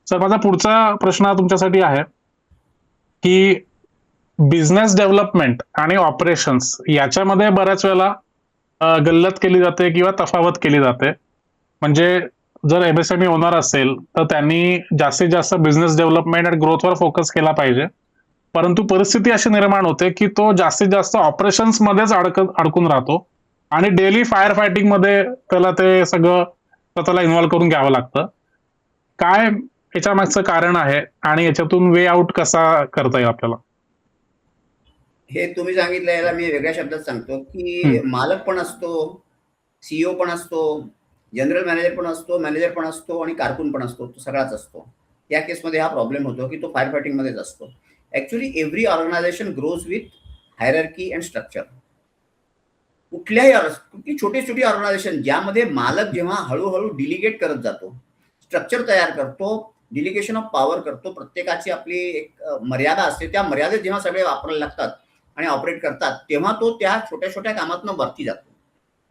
Sir, माझा पुढचा प्रश्न तुमच्यासाठी आहे की बिझनेस डेव्हलपमेंट आणि ऑपरेशन्स याच्यामध्ये बऱ्याच वेळेला गल्लत केली जाते किंवा तफावत केली जाते. म्हणजे जर एमएसएमई ओनर असेल तर त्यांनी जास्तीत जास्त बिझनेस डेव्हलपमेंट आणि ग्रोथवर फोकस केला पाहिजे. परंतु परिस्थिती अशी निर्माण होते की तो जास्तीत जास्त ऑपरेशन्स मध्येच अडकून राहतो आणि डेली फायर फायटिंग मध्ये त्याला ते सगळं स्वतःला इन्व्हॉल्व्ह करून घ्यावं लागतं. काय याच्या मागचं कारण आहे आणि याच्यातून वे आउट कसा करता येईल आपल्याला? हे तुम्ही सांगितलं याला मी वेगळ्या शब्दात सांगतो की मालक पण असतो, सीईओ पण असतो, जनरल मॅनेजर पण असतो, मॅनेजर पण असतो आणि कारकून पण असतो, तो सगळाच असतो. या केसमध्ये हा प्रॉब्लेम होतो की तो फायर फायटिंग मध्येच असतो. Actually every organisation grows with hierarchy and structure. कुठली छोटी छोटी ऑर्गनायझेशन ज्यामध्ये मालक जेव्हा हळूहळू डिलिगेट करत जातो, स्ट्रक्चर तयार करतो, डिलिगेशन ऑफ पॉवर करतो, प्रत्येकाची आपली एक मर्यादा असते, त्या मर्यादेत जेव्हा सगळे वापरायला लागतात आणि ऑपरेट करतात तेव्हा तो त्या छोट्या छोट्या कामातनं वरती जातो.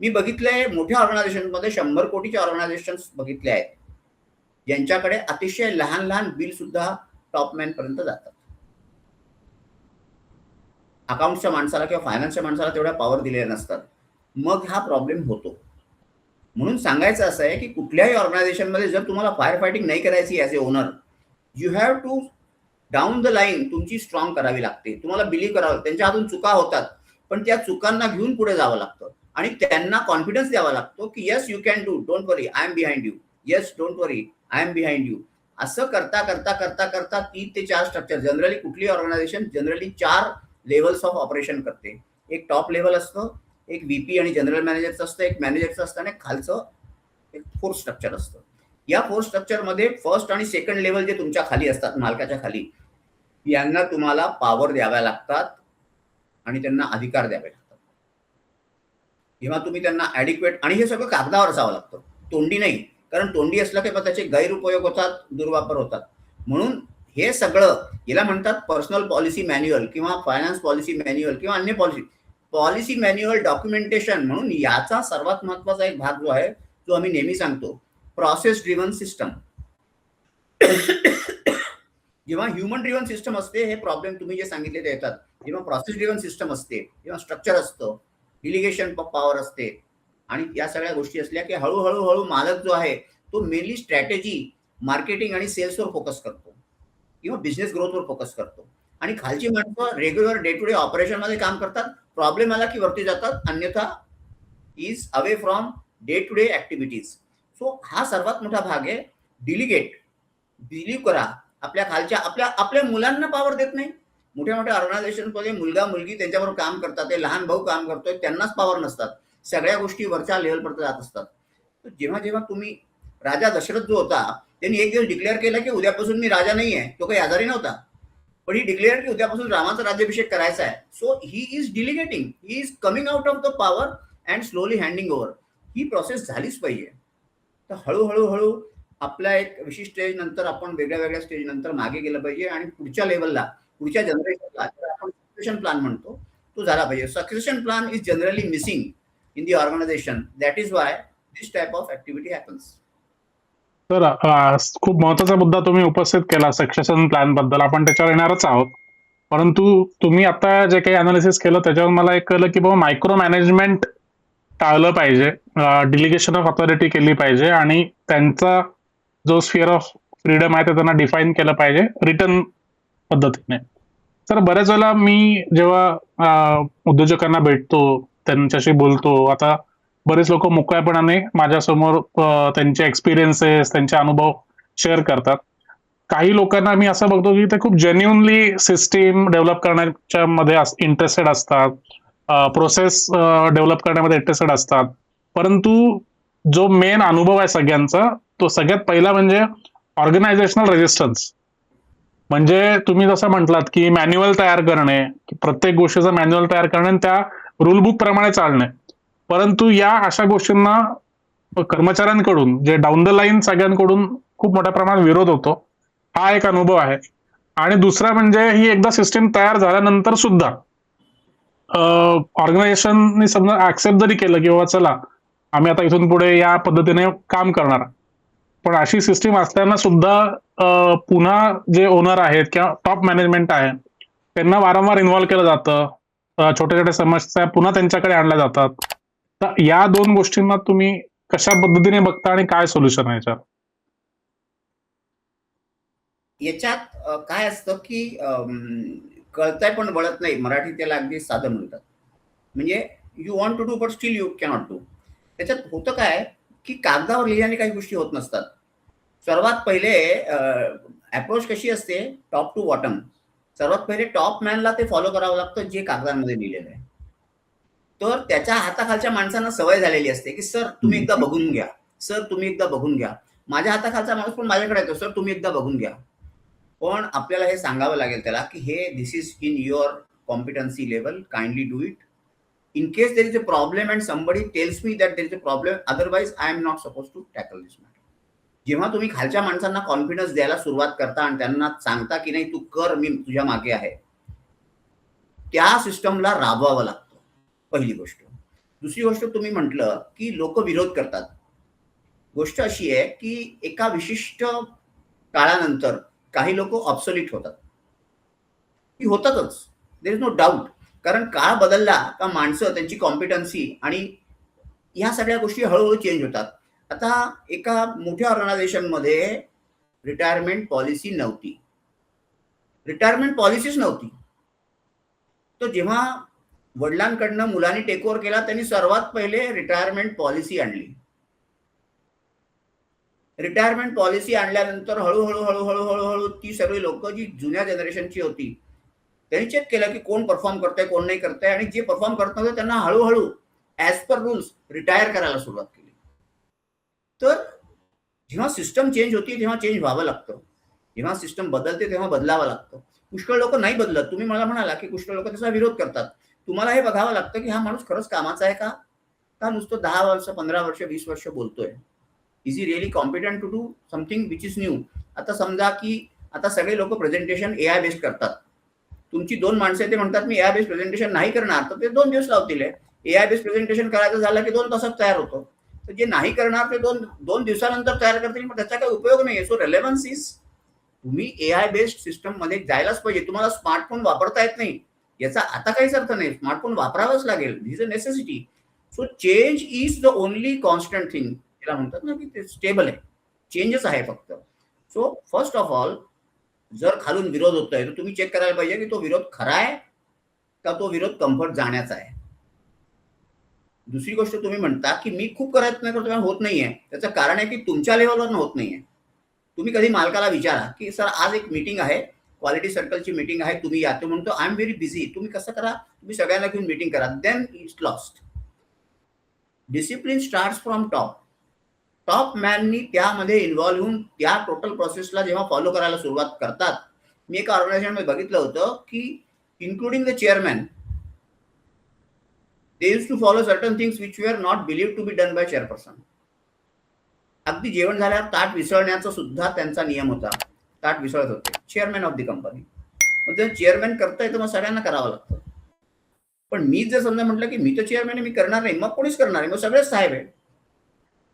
मी बघितलंय मोठ्या ऑर्गनायझेशनमध्ये 100 कोटीचे ऑर्गनायझेशन बघितले आहेत ज्यांच्याकडे अतिशय लहान लहान बिल सुद्धा टॉपमॅन पर्यंत जातात. अकाउंटच्या माणसाला किंवा फायनान्सच्या माणसाला तेवढ्या पॉवर दिलेल्या नसतात. मग हा प्रॉब्लेम होतो. म्हणून सांगायचं असं आहे की कुठल्याही ऑर्गनायझेशनमध्ये जर तुम्हाला फायर फायटिंग नाही करायची as A owner, you have to down the line तुमची स्ट्रॉंग करावी लागते. तुम्हाला बिलीव्ह करावं, त्यांच्या हातून चुका होतात पण त्या चुकांना घेऊन पुढे जावं लागतं आणि त्यांना कॉन्फिडन्स द्यावा लागतो की yes you can do, don't worry, I am behind you, yes don't worry, I am behind you. असं करता करता करता करता 3 ते 4 स्ट्रक्चर, जनरली कुठली organisation generally 4 levels of operation करते. एक टॉप लेवल असतं, एक व्हीपी आणि जनरल मॅनेजरचं असतं, एक मॅनेजरचं असतं आणि खालचं एक फोर्स स्ट्रक्चर असतं. या फोर्स स्ट्रक्चरमध्ये फर्स्ट आणि सेकंड लेवल जे तुमच्या खाली असतात, मालकाच्या खाली, यांना तुम्हाला पॉवर द्याव्या लागतात आणि त्यांना अधिकार द्यावे लागतात. जेव्हा तुम्ही त्यांना ॲडिक्वेट, आणि हे सगळं कागदावर असावं लागतं, तोंडी नाही, कारण तोंडी असलं की त्याचे गैरउपयोग होतात, दुर्वापर होतात. म्हणून हे सगळं याला म्हणतात पर्सनल पॉलिसी मॅन्युअल किंवा फायनान्स पॉलिसी मॅन्युअल किंवा अन्य पॉलिसी मॅन्युअल डॉक्युमेंटेशन. म्हणून याचा सर्वात महत्वाचा एक भाग जो आहे, जो आम्ही नेहमी सांगतो, प्रोसेस ड्रिव्हन सिस्टम. जेव्हा ह्युमन ड्रिव्हन सिस्टम असते, हे प्रॉब्लेम तुम्ही जे सांगितले ते येतात. जेव्हा प्रोसेस ड्रिव्हन सिस्टम असते, जेव्हा स्ट्रक्चर असतं, डिलिगेशन ऑफ पॉवर असते आणि या सगळ्या गोष्टी असल्या की हळूहळू हळू मालक जो आहे तो मेनली स्ट्रॅटेजी, मार्केटिंग आणि सेल्सवर फोकस करतो किंवा बिझनेस ग्रोथवर फोकस करतो आणि खालची माणसं regular day to day operation मध्ये काम करतात. प्रॉब्लेम आला की वरती जातात, अन्यथा is away from day to day activities. So हा सर्वात मोठा भाग आहे. डिलिगेट, बिलीव्ह करा. आपल्या खालच्या आपल्या मुलांना पॉवर देत नाही. मोठ्या मोठ्या ऑर्गनायझेशन मध्ये मुलगा मुलगी त्यांच्याबरोबर काम करतात, ते लहान भाऊ काम करतोय, त्यांनाच पॉवर नसतात. सगळ्या गोष्टी वरच्या लेवलपर्यंत जात असतात. जेव्हा जेव्हा तुम्ही, राजा दशरथ जो होता त्यांनी एक दिवस डिक्लेअर केलं की उद्यापासून मी राजा नाही आहे. तो काही आजारी नव्हता, पण ही डिक्लेअर की उद्यापासून रामाचा राज्याभिषेक करायचा आहे. So he is delegating, he is coming out of the power and slowly handing over. ही प्रोसेस झालीच पाहिजे. तर हळूहळू हळू आपल्या एक विशिष्ट स्टेज नंतर आपण वेगळ्या वेगळ्या स्टेज नंतर मागे गेलं पाहिजे आणि पुढच्या लेवलला, पुढच्या जनरेशनला आपण सक्सेशन प्लॅन म्हणतो, तो झाला पाहिजे. Succession plan is generally missing in the organisation. That is why this type of activity happens. तर खूप महत्वाचा मुद्दा तुम्ही उपस्थित केला सक्सेशन प्लॅन बद्दल. आपण त्याच्यावर येणारच आहोत. परंतु तुम्ही आता जे काही अनालिसिस केलं त्याच्यावर मला एक कळलं की बाबा मायक्रो मॅनेजमेंट टाळलं पाहिजे, डिलिगेशन ऑफ ऑथॉरिटी केली पाहिजे आणि त्यांचा जो स्फिअर ऑफ फ्रीडम आहे ते त्यांना डिफाईन केलं पाहिजे रिटर्न पद्धतीने. तर बऱ्याच वेळेला मी जेव्हा उद्योजकांना भेटतो, त्यांच्याशी बोलतो, आता बरेच लोक मोकळ्यापणाने माझ्यासमोर त्यांचे एक्सपिरियन्सेस, त्यांचे अनुभव शेअर करतात. काही लोकांना मी असं बघतो की ते खूप जेन्युनली सिस्टीम डेव्हलप करण्याच्या मध्ये इंटरेस्टेड असतात, प्रोसेस डेव्हलप करण्यामध्ये इंटरेस्टेड असतात. परंतु जो मेन अनुभव आहे सगळ्यांचा, तो सगळ्यात पहिला म्हणजे ऑर्गनायझेशनल रेजिस्टन्स. म्हणजे तुम्ही जसं म्हटलात की मॅन्युअल तयार करणे, प्रत्येक गोष्टीचं मॅन्युअल तयार करणे आणि त्या रूल बुक प्रमाणे चालणे. परंतु या अशा गोष्टींना कर्मचाऱ्यांकडून, जे डाऊन द लाईन सगळ्यांकडून खूप मोठ्या प्रमाणात विरोध होतो. हा एक अनुभव आहे. आणि दुसरा म्हणजे ही एकदा सिस्टीम तयार झाल्यानंतर सुद्धा ऑर्गनायझेशनने समजा ऍक्सेप्ट जरी केलं की बाबा चला आम्ही आता इथून पुढे या पद्धतीने काम करणार, पण अशी सिस्टीम असताना सुद्धा पुन्हा जे ओनर आहेत किंवा टॉप मॅनेजमेंट आहे त्यांना वारंवार इन्व्हॉल्व्ह केलं जातं. छोट्या छोट्या समस्या पुन्हा त्यांच्याकडे आणल्या जातात. तर या दोन गोष्टींना तुम्ही कशा पद्धतीने बघता आणि काय सोल्युशन आहे याच्यात? याच्यात काय असतं की कळतंय पण वळत नाही. मराठी त्याला अगदी साधं म्हणतात. म्हणजे you want to do but still you cannot do. त्याच्यात होतं काय की कागदावर लिहिल्याने काही गोष्टी होत नसतात. सर्वात पहिले अप्रोच कशी असते, टॉप टू बॉटम. सर्वात पहिले टॉप मॅनला ते फॉलो करावं लागतं जे कागदांमध्ये लिहिलेलं आहे. तर त्याच्या हाताखालच्या माणसांना सवय झालेली असते की सर तुम्ही एकदा बघून घ्या, सर तुम्ही एकदा बघून घ्या. माझ्या हाताखालचा माणूस पण माझ्याकडे येतो, सर तुम्ही एकदा बघून घ्या. पण आपल्याला हे सांगावं लागेल त्याला की हे this is in your competency level, kindly do it. In case there is a problem and somebody tells me that there is a problem, otherwise I am not supposed to tackle this matter. जेव्हा तुम्ही खालच्या माणसांना confidence द्यायला सुरुवात करता आणि त्यांना सांगता की नाही तू कर, मी तुझ्या मागे आहे, त्या सिस्टमला राबवावं लागतं. पहिली गोष्ट. दुसरी गोष्ट, तुम्ही म्हटलं की लोक विरोध करतात. गोष्ट अशी आहे की एका विशिष्ट काळानंतर काही लोक ऑब्सोलीट होतात. ती होतातच, देर इज नो डाऊट. कारण काळ बदलला का माणसं, त्यांची कॉम्पिटन्सी आणि ह्या सगळ्या गोष्टी हळूहळू चेंज होतात. आता एका मोठ्या ऑर्गनायझेशनमध्ये रिटायरमेंट पॉलिसी नव्हती, रिटायरमेंट पॉलिसीच नव्हती. तर जेव्हा वडिलांकडनं मुलांनी टेक ओव्हर केला, त्यांनी सर्वात पहिले रिटायरमेंट पॉलिसी आणली. रिटायरमेंट पॉलिसी आणल्यानंतर हळूहळू हळूहळू हळूहळू ती सगळी लोक जी जुन्या जनरेशनची होती त्यांनी चेक केलं की कोण परफॉर्म करतंय कोण नाही करतंय, आणि जे परफॉर्म करत नव्हते त्यांना हळूहळू ॲज पर रूल्स रिटायर करायला सुरुवात केली. तर जेव्हा सिस्टम चेंज होती तेव्हा चेंज व्हावं लागतं, जेव्हा सिस्टम बदलते तेव्हा बदलावं लागतं. पुष्कळ लोक नाही बदलत. तुम्ही मला म्हणाला की पुष्कळ लोक त्याचा विरोध करतात. तुम्हाला हे बघावं लागतं की हा माणूस खरंच कामाचा आहे का नुसतं 10 वर्ष 15 वर्ष 20 वर्ष बोलतोय. Is he really competent to do something which is new. आता समजा की आता सगळे लोक प्रेझेंटेशन एआय बेस्ड करतात. तुमची 2 माणसं ते म्हणतात मी एआय बेस्ड प्रेझेंटेशन नाही करणार, तर ते 2 दिवस लावतील. एआय बेस्ड प्रेझेंटेशन करायचं झालं की 2 तासात तयार होतं. तर जे नाही करणार ते 2 दिवसानंतर तयार करतील, मग त्याचा काही उपयोग नाही. सो रेलेव्हन्स इज, तुम्ही एआय बेस्ड सिस्टम मध्ये जायलाच पाहिजे. तुम्हाला स्मार्टफोन वापरता येत नाही याचा आता काहीच अर्थ नाही. स्मार्टफोन वापरावाच लागेल, this is a necessity. So change is the only constant thing. त्याला म्हणतात ना की ते स्टेबल आहे, चेंजच आहे फक्त. सो फर्स्ट ऑफ ऑल, जर खालून विरोध होतोय तर तुम्ही चेक करायला पाहिजे की तो विरोध खरा आहे का तो विरोध कम्फर्ट जाण्याचा आहे. दुसरी गोष्ट, तुम्ही म्हणता की मी खूप प्रयत्न करतो होत नाहीये, त्याचं कारण आहे की तुमच्या लेवलवर होत नाहीये. तुम्ही कधी मालकाला विचारा की सर आज एक मीटिंग आहे, क्वालिटी सर्कलची मीटिंग आहे, तुम्ही या. तो म्हणतो आय एम व्हेरी बिझी. तुम्ही कसं करा, तुम्ही सगळ्यांना घेऊन मीटिंग करा. Then it's lost. Discipline starts from top. Top मॅननी त्यामध्ये इन्व्हॉल्व्ह होऊन त्या टोटल प्रोसेसला जेव्हा फॉलो करायला सुरुवात करतात. मी एका ऑर्गनायझेशनमध्ये बघितलं होतं की including the chairman, they use to follow certain things which were not believed to be done by chairperson. अगदी जेवण झाल्यावर ताट विसळण्याचा सुद्धा त्यांचा नियम होता. ताट विसळत होते चेअरमॅन ऑफ द कंपनी. मग जर चेअरमॅन करताय तर मग सगळ्यांना करावं लागतं. पण मी जर समजा म्हटलं की मी तर चेअरमॅन आहे, मी करणार नाही, मग कोणीच करणार नाही, मग सगळेच साहेब आहे.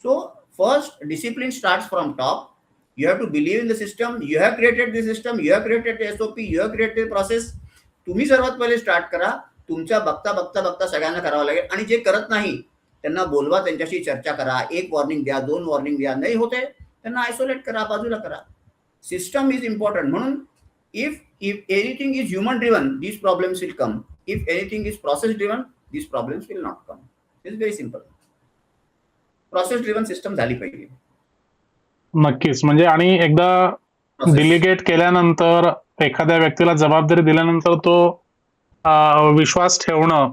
So first, discipline starts from top. You have to believe in the system. You have created the system. You have created the SOP. You have created the process. तुम्ही सर्वात पहिले स्टार्ट करा. तुमच्या बघता बघता बघता सगळ्यांना करावं लागेल. आणि जे करत नाही त्यांना बोलवा, त्यांच्याशी चर्चा करा. 1 वॉर्निंग द्या, 2 वॉर्निंग द्या. नाही होते त्यांना आयसोलेट करा, बाजूला करा. System is important. म्हणून if anything is human driven, these problems will come. If anything is process driven, these problems will not come. It's very simple. Process driven system झाली पाहिजे. नक्कीच. म्हणजे आणि एकदा डिलिगेट केल्यानंतर, एखाद्या व्यक्तीला जबाबदारी दिल्यानंतर तो विश्वास ठेवणं,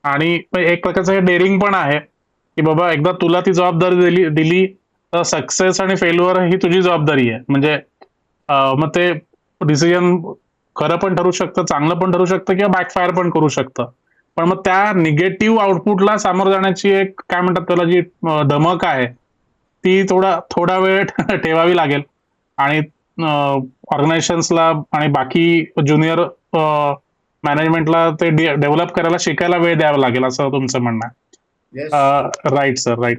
आणि एक प्रकारचं हे डेअरिंग पण आहे की बाबा एकदा तुला ती जबाबदारी दिली तर सक्सेस आणि फेल्युअर ही तुझी जबाबदारी आहे. म्हणजे मग ते डिसिजन खरं पण ठरू शकतं, चांगलं पण ठरू शकतं किंवा बॅकफायर पण करू शकतं. पण मग त्या निगेटिव्ह आउटपुटला सामोरं जाण्याची एक काय म्हणतात त्याला जी धमक आहे ती थोडा वेळ ठेवावी लागेल. आणि ऑर्गनायझेशन्सला आणि बाकी ज्युनियर मॅनेजमेंटला ते डेव्हलप करायला शिकायला वेळ द्यावा लागेल, असं तुमचं म्हणणं आहे. Yes. Right sir, right.